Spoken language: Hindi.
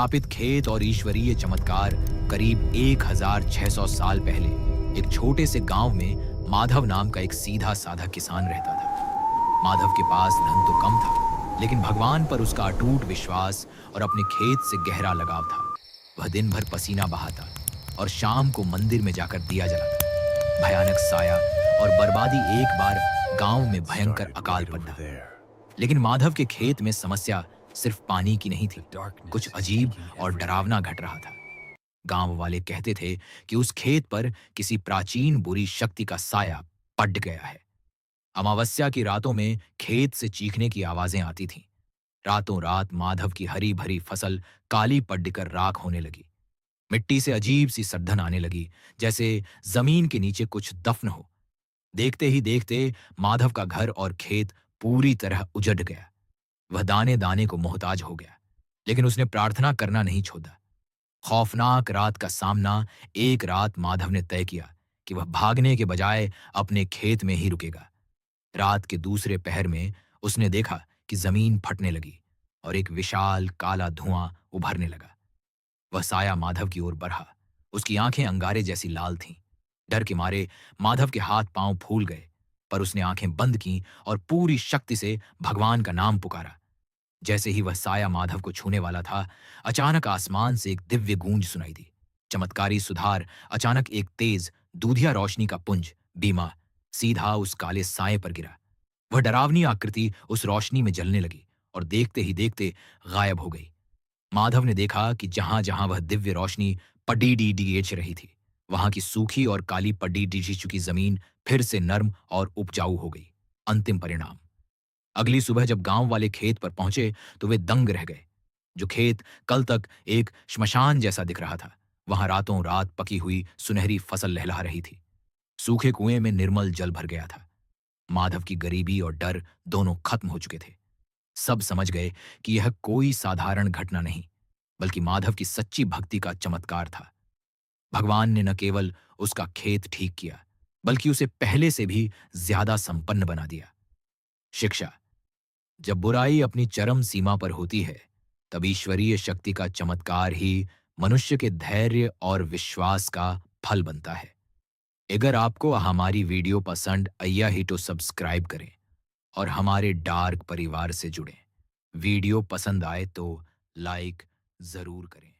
स्थापित खेत और ईश्वरीय चमत्कार करीब 1600 साल पहले एक छोटे से गांव में माधव नाम का एक सीधा साधा किसान रहता था। माधव के पास धन तो कम था, लेकिन भगवान पर उसका अटूट विश्वास और अपने खेत से गहरा लगाव था। वह दिन भर पसीना बहाता और शाम को मंदिर में जाकर दिया जलाता। भयानक साया और बर्बादी एक बार गांव में भयंकर अकाल पड़ डाला। लेकिन माधव के खेत में समस्या सिर्फ पानी की नहीं थी, कुछ अजीब और डरावना घट रहा था। गांव वाले कहते थे कि उस खेत पर किसी प्राचीन बुरी शक्ति का साया पड़ गया है। अमावस्या की रातों में खेत से चीखने की आवाजें आती थीं। रातों रात माधव की हरी भरी फसल काली पड़कर राख होने लगी। मिट्टी से अजीब सी सड़न आने लगी, जैसे जमीन के नीचे कुछ दफन हो। देखते ही देखते माधव का घर और खेत पूरी तरह उजड़ गया। वह दाने दाने को मोहताज हो गया, लेकिन उसने प्रार्थना करना नहीं छोड़ा। खौफनाक रात का सामना एक रात माधव ने तय किया कि वह भागने के बजाय अपने खेत में ही रुकेगा। रात के दूसरे पहर में उसने देखा कि जमीन फटने लगी और एक विशाल काला धुआं उभरने लगा। वह साया माधव की ओर बढ़ा। उसकी आंखें अंगारे जैसी लाल थीं। डर के मारे माधव के हाथ पांव फूल गए, पर उसने आंखें बंद की और पूरी शक्ति से भगवान का नाम पुकारा। जैसे ही वह साया माधव को छूने वाला था, अचानक आसमान से एक दिव्य गूंज सुनाई दी। चमत्कारी सुधार अचानक एक तेज दूधिया रोशनी का पुंज बीमा सीधा उस काले साए पर गिरा। वह डरावनी आकृति उस रोशनी में जलने लगी और देखते ही देखते गायब हो गई। माधव ने देखा कि जहां जहां वह दिव्य रोशनी पडी डी डी रही थी, वहां की सूखी और काली पडी डी चुकी जमीन फिर से नर्म और उपजाऊ हो गई। अंतिम परिणाम। अगली सुबह जब गांव वाले खेत पर पहुंचे तो वे दंग रह गए। जो खेत कल तक एक श्मशान जैसा दिख रहा था, वहां रातों रात पकी हुई सुनहरी फसल लहला रही थी। सूखे कुएं में निर्मल जल भर गया था। माधव की गरीबी और डर दोनों खत्म हो चुके थे। सब समझ गए कि यह कोई साधारण घटना नहीं, बल्कि माधव की सच्ची भक्ति का चमत्कार था। भगवान ने न केवल उसका खेत ठीक किया, बल्कि उसे पहले से भी ज्यादा संपन्न बना दिया। शिक्षा। जब बुराई अपनी चरम सीमा पर होती है, तब ईश्वरीय शक्ति का चमत्कार ही मनुष्य के धैर्य और विश्वास का फल बनता है। अगर आपको हमारी वीडियो पसंद आया ही तो सब्सक्राइब करें और हमारे डार्क परिवार से जुड़ें। वीडियो पसंद आए तो लाइक जरूर करें।